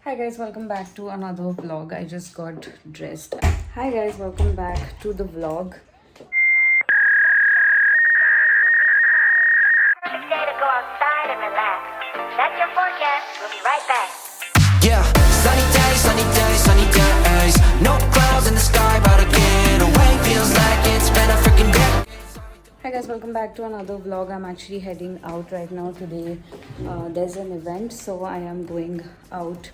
Hi guys, welcome back to another vlog. I just got dressed. Hi guys, welcome back to the vlog. Day to go outside and relax. That's your forecast. We'll be right back. Yeah, sunny days, sunny days. No clouds in the sky, but again, away feels like it's been a freaking day. Hi guys, welcome back to another vlog. I'm actually heading out right now today. There's an event, so I am going out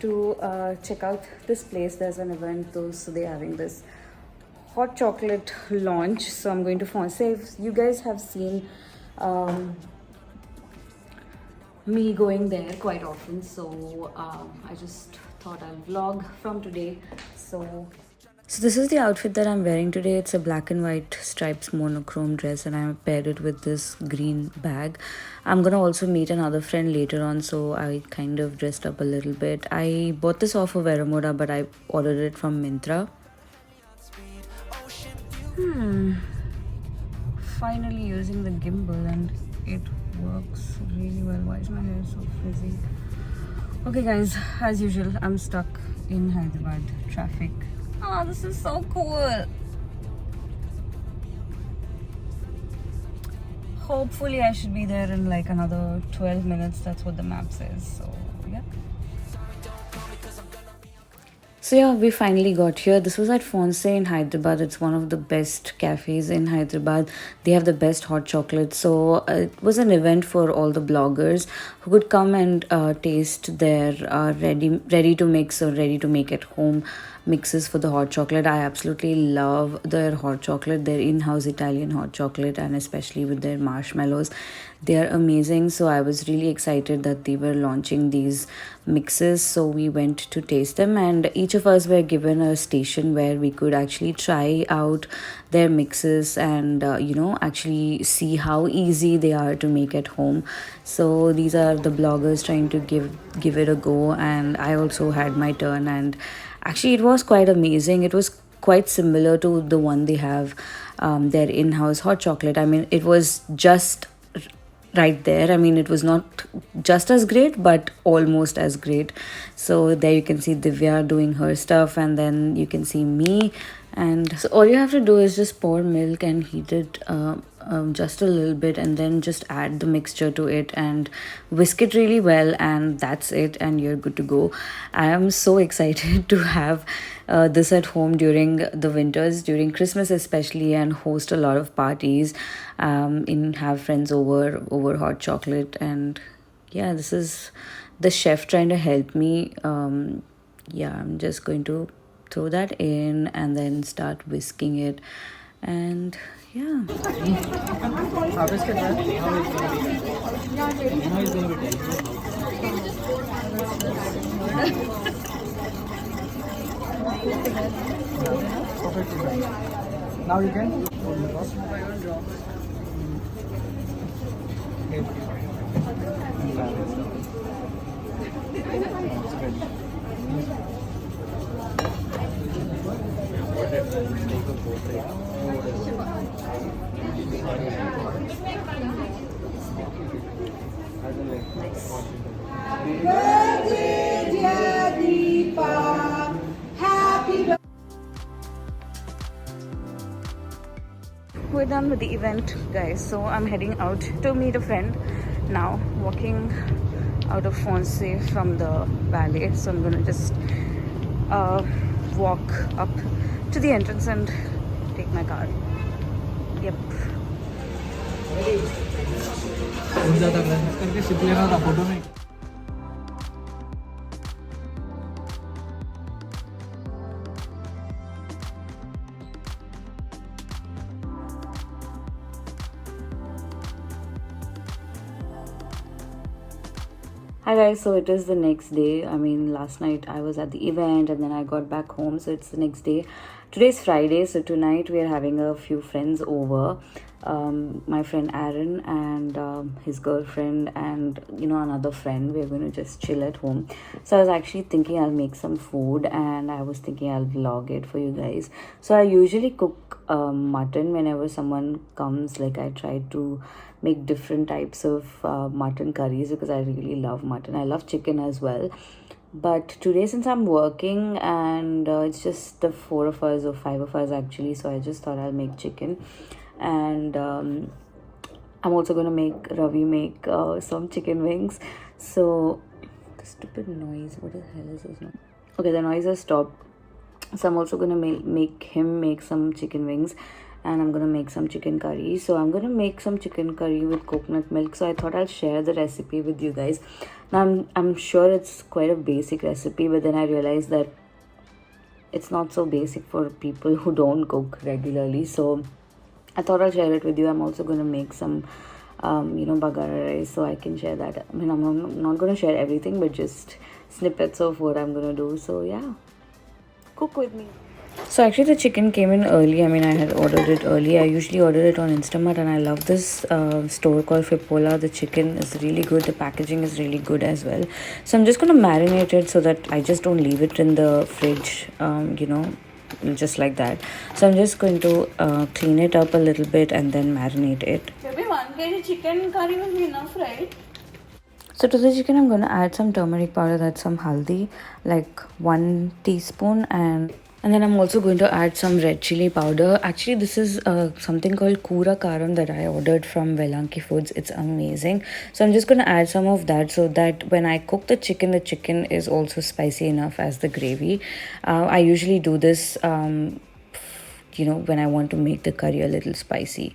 to check out this place. There's an event, so they're having this hot chocolate launch. So I'm going to Fonce. If you guys have seen me going there quite often, so I just thought I'll vlog from today. So this is the outfit that I'm wearing today. It's a black and white stripes monochrome dress, and I paired it with this green bag. I'm gonna also meet another friend later on, so I kind of dressed up a little bit. I bought this off of Veramoda, but I ordered it from Myntra. Finally using the gimbal, and it works really well. Why is my hair so frizzy? Okay guys, as usual, I'm stuck in Hyderabad traffic. Oh, this is so cool. Hopefully I should be there in like another 12 minutes. That's what the map says. So yeah. So yeah, we finally got here. This was at Foncé in Hyderabad. It's one of the best cafes in Hyderabad. They have the best hot chocolate. So it was an event for all the bloggers who could come and taste their ready to mix or ready to make at home mixes for the hot chocolate. I absolutely love their hot chocolate, their in-house Italian hot chocolate, and especially with their marshmallows. They are amazing. So I was really excited that they were launching these mixes. So we went to taste them, and each of us were given a station where we could actually try out their mixes and actually see how easy they are to make at home. So these are the bloggers trying to give it a go, and I also had my turn, and actually it was quite amazing. It was quite similar to the one they have, their in-house hot chocolate. I mean, it was just right there. I mean, it was not just as great, but almost as great. So there you can see Divya doing her stuff, and then you can see me. And so all you have to do is just pour milk and heat it just a little bit, and then just add the mixture to it and whisk it really well, and that's it, and you're good to go. I am so excited to have this at home during the winters, during Christmas especially, and host a lot of parties, have friends over hot chocolate. And yeah, this is the chef trying to help me. I'm just going to throw that in and then start whisking it, and yeah. Now you can. We're done with the event, guys, so I'm heading out to meet a friend now, walking out of Foncé from the valley. So I'm gonna just walk up to the entrance and take my car. Yep. Hi guys, so it is the next day. I mean, last night I was at the event and then I got back home, so it's the next day. Today's Friday, so tonight we are having a few friends over. My friend Aaron and his girlfriend and another friend. We're going to just chill at home. So I was actually thinking I'll make some food, and I was thinking I'll vlog it for you guys. So I usually cook mutton whenever someone comes. Like, I try to make different types of mutton curries because I really love mutton. I love chicken as well, But today, since I'm working and it's just the four of us or five of us actually, so I just thought I'll make chicken. And I'm also gonna make Ravi make some chicken wings. So the stupid noise, what the hell is this now? Okay, the noise has stopped. So I'm also gonna make him make some chicken wings, and I'm gonna make some chicken curry. So I'm gonna make some chicken curry with coconut milk. So I thought I'll share the recipe with you guys. Now I'm sure it's quite a basic recipe, but then I realized that it's not so basic for people who don't cook regularly. So I thought I'll share it with you. I'm also gonna make some bagara rice, so I can share that. I mean, I'm not gonna share everything, but just snippets of what I'm gonna do. So yeah, cook with me. So actually the chicken came in early. I mean, I had ordered it early. I usually order it on Instamart, and I love this store called Fipola. The chicken is really good. The packaging is really good as well. So I'm just going to marinate it so that I just don't leave it in the fridge, just like that. So I'm just going to clean it up a little bit and then marinate it. Maybe 1 kg chicken curry will be enough, right? So to the chicken, I'm going to add some turmeric powder, that's some haldi, like 1 teaspoon, and then I'm also going to add some red chili powder. Actually, this is something called Kura Karam that I ordered from Velanki Foods. It's amazing. So I'm just going to add some of that so that when I cook the chicken is also spicy enough as the gravy. I usually do this, when I want to make the curry a little spicy.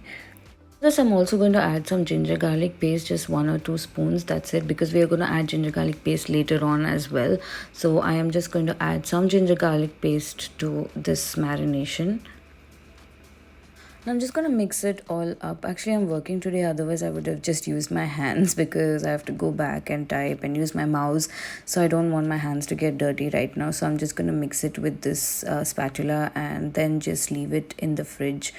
This I'm also going to add some ginger garlic paste, just 1 or 2 spoons. That's it, because we are going to add ginger garlic paste later on as well. So I am just going to add some ginger garlic paste to this marination. Now I'm just going to mix it all up. Actually, I'm working today, otherwise I would have just used my hands because I have to go back and type and use my mouse. So I don't want my hands to get dirty right now. So I'm just going to mix it with this spatula and then just leave it in the fridge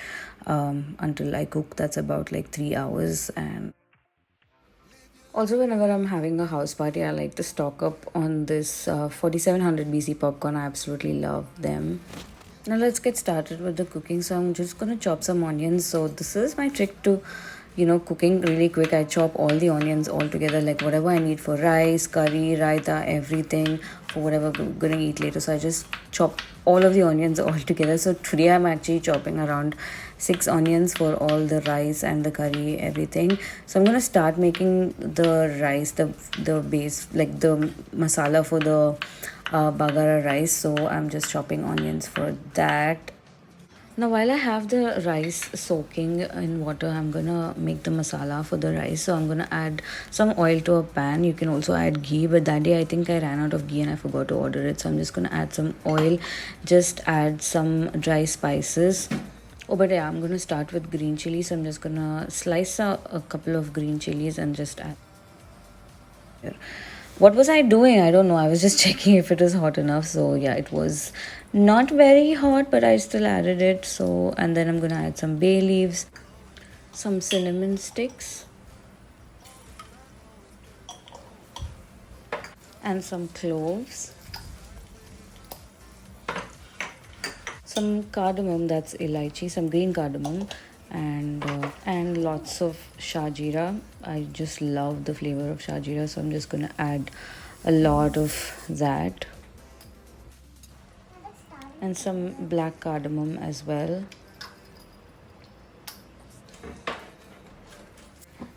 until I cook. That's about like 3 hours. And also, whenever I'm having a house party, I like to stock up on this 4700 BC popcorn. I absolutely love them. Now let's get started with the cooking. So I'm just going to chop some onions. So this is my trick to cooking really quick. I chop all the onions all together, like whatever I need for rice, curry, raita, everything, for whatever we're gonna eat later. So I just chop all of the onions all together. So today I'm actually chopping around 6 onions for all the rice and the curry, everything. So I'm gonna start making the rice, the base, like the masala for the bagara rice. So I'm just chopping onions for that. Now while I have the rice soaking in water, I'm gonna make the masala for the rice. So I'm gonna add some oil to a pan. You can also add ghee, but that day I think I ran out of ghee and I forgot to order it. So I'm just gonna add some oil, just add some dry spices. Oh, but yeah, I'm gonna start with green chili. So I'm just gonna slice a couple of green chilies and just add here. What was I doing? I don't know. I was just checking if it was hot enough. So yeah, it was not very hot, but I still added it. So, and then I'm gonna add some bay leaves, some cinnamon sticks, and some cloves, some cardamom, that's elaichi, some green cardamom, and lots of shajira. I just love the flavor of shajira, so I'm just gonna add a lot of that, and some black cardamom as well.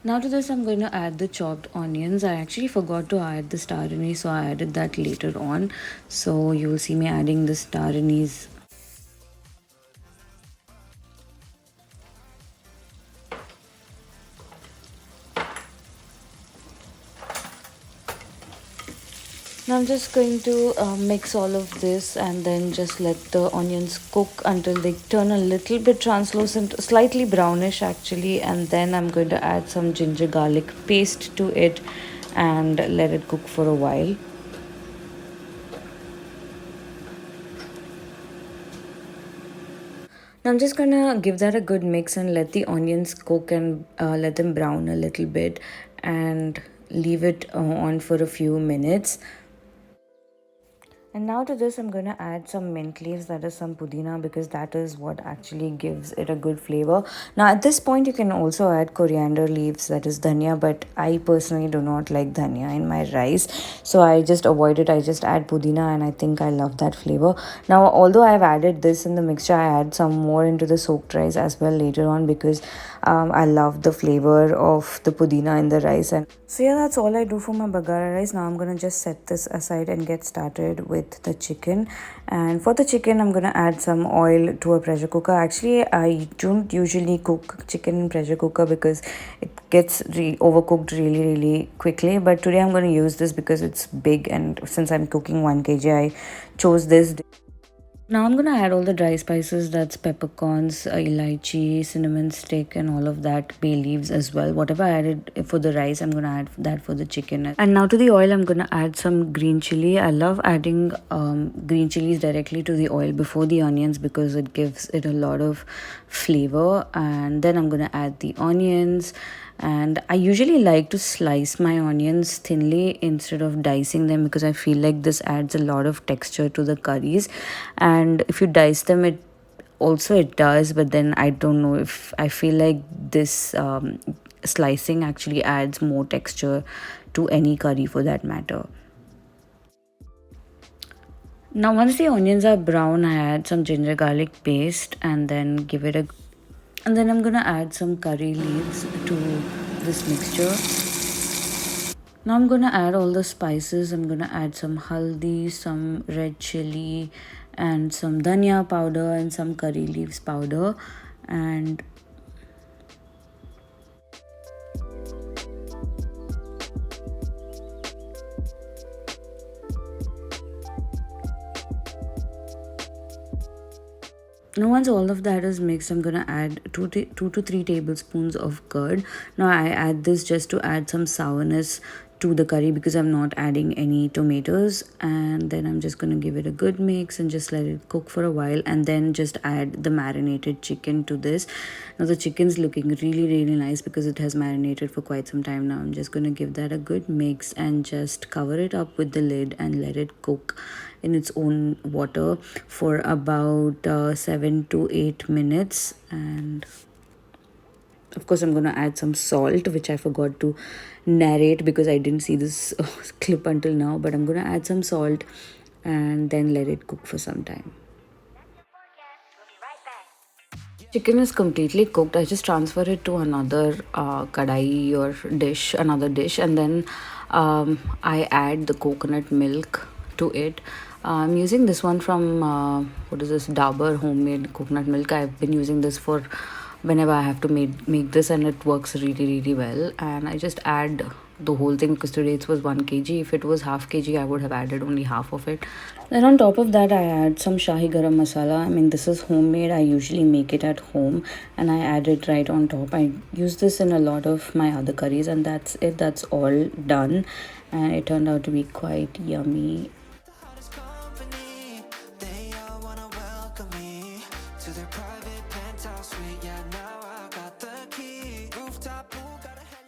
Now to this I'm going to add the chopped onions. I actually forgot to add the star anise, so I added that later on. So you will see me adding the star anise. Now I'm just going to mix all of this and then just let the onions cook until they turn a little bit translucent, slightly brownish actually, and then I'm going to add some ginger garlic paste to it and let it cook for a while. Now I'm just gonna give that a good mix and let the onions cook and let them brown a little bit and leave it on for a few minutes. And now to this, I'm going to add some mint leaves, that is some pudina, because that is what actually gives it a good flavor. Now, at this point, you can also add coriander leaves, that is dhania, but I personally do not like dhania in my rice. So I just avoid it. I just add pudina, and I think I love that flavor. Now, although I've added this in the mixture, I add some more into the soaked rice as well later on because I love the flavor of the pudina in the rice. And so yeah, that's all I do for my bagara rice. Now I'm gonna just set this aside and get started with the chicken. And for the chicken, I'm gonna add some oil to a pressure cooker. Actually, I don't usually cook chicken in pressure cooker because it gets overcooked really quickly. But today I'm gonna use this because it's big, and since I'm cooking 1 kg, I chose this. Now I'm gonna add all the dry spices, that's peppercorns, elaichi, cinnamon stick, and all of that, bay leaves as well. Whatever I added for the rice, I'm gonna add that for the chicken. And now to the oil, I'm gonna add some green chili. I love adding green chilies directly to the oil before the onions because it gives it a lot of flavor. And then I'm gonna add the onions. And I usually like to slice my onions thinly instead of dicing them because I feel like this adds a lot of texture to the curries. And if you dice them, it does, but then I don't know, if I feel like this slicing actually adds more texture to any curry for that matter. Now once the onions are brown, I add some ginger garlic paste and then give it a, and then I'm gonna add some curry leaves to this mixture. Now I'm gonna add all the spices. I'm gonna add some haldi, some red chili, and some dhania powder and some curry leaves powder. And now once all of that is mixed, I'm gonna add 2 to 3 tablespoons of curd. Now I add this just to add some sourness to the curry because I'm not adding any tomatoes. And then I'm just gonna give it a good mix and just let it cook for a while, and then just add the marinated chicken to this. Now the chicken's looking really nice because it has marinated for quite some time. Now I'm just gonna give that a good mix and just cover it up with the lid and let it cook in its own water for about 7 to 8 minutes. And of course I'm gonna add some salt, which I forgot to narrate because I didn't see this clip until now, but I'm gonna add some salt and then let it cook for some time. Chicken is completely cooked. I just transfer it to another kadai or dish, another dish, and then I add the coconut milk to it. I'm using this one from what is this, Dabur homemade coconut milk. I've been using this for whenever I have to make this, and it works really well. And I just add the whole thing because today it was 1 kg. If it was half kg, I would have added only half of it. Then on top of that, I add some shahi garam masala. I mean, this is homemade. I usually make it at home, and I add it right on top. I use this in a lot of my other curries, and that's it. That's all done, and it turned out to be quite yummy.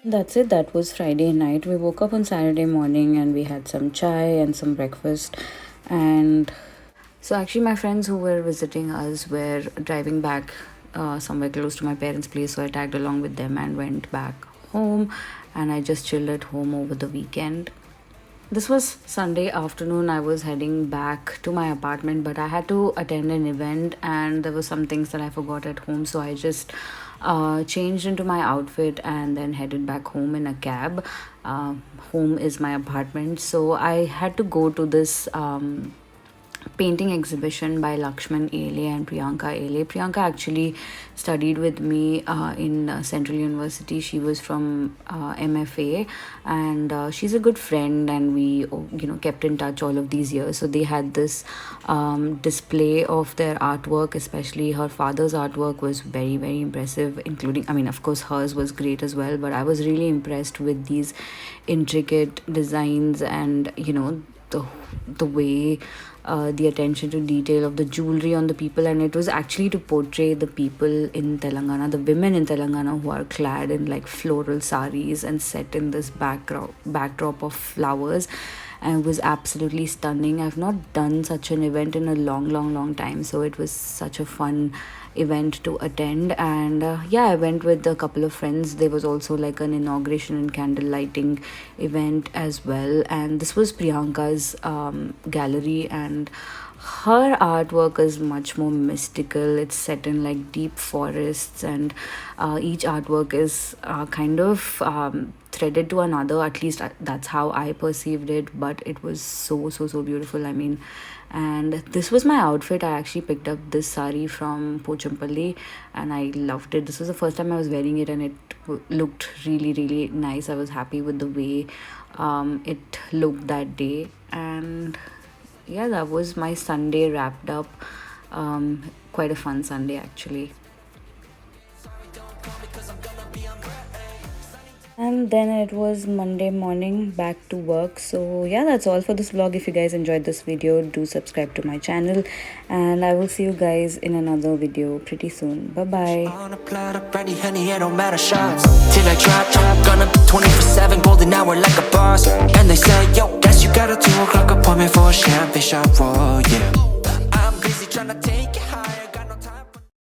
That's it. That was Friday night. We woke up on Saturday morning and we had some chai and some breakfast. And so actually my friends who were visiting us were driving back somewhere close to my parents' place, so I tagged along with them and went back home, and I just chilled at home over the weekend. This was Sunday afternoon. I was heading back to my apartment, but I had to attend an event and there were some things that I forgot at home, so I just changed into my outfit and then headed back home in a cab. Home is my apartment, so I had to go to this painting exhibition by Lakshman Ale and Priyanka Ale. Priyanka actually studied with me in Central University. She was from MFA, and she's a good friend, and we kept in touch all of these years. So they had this display of their artwork, especially her father's artwork was very impressive, including, I mean, of course hers was great as well, but I was really impressed with these intricate designs and the the way the attention to detail of the jewelry on the people, and it was actually to portray the people in Telangana, the women in Telangana who are clad in like floral saris and set in this backdrop of flowers, and it was absolutely stunning. I've not done such an event in a long time, so it was such a fun event to attend. And yeah, I went with a couple of friends. There was also like an inauguration and candle lighting event as well, and this was Priyanka's gallery, and her artwork is much more mystical. It's set in like deep forests, and each artwork is kind of threaded to another. At least that's how I perceived it, but it was so beautiful. I mean, and this was my outfit. I actually picked up this sari from Pochampalli, and I loved it. This was the first time I was wearing it, and it looked really nice. I was happy with the way it looked that day. And yeah, that was my Sunday wrapped up. Quite a fun Sunday actually. And then it was Monday morning, back to work. So yeah, that's all for this vlog. If you guys enjoyed this video, do subscribe to my channel, and I will see you guys in another video pretty soon. Bye bye. On a platter, brandy, honey, it don't matter shots. Till I drop, gonna be 24/7, golden hour like a boss. And they say, yo, guess you got a 2 o'clock appointment for a champagne shot, roll, yeah.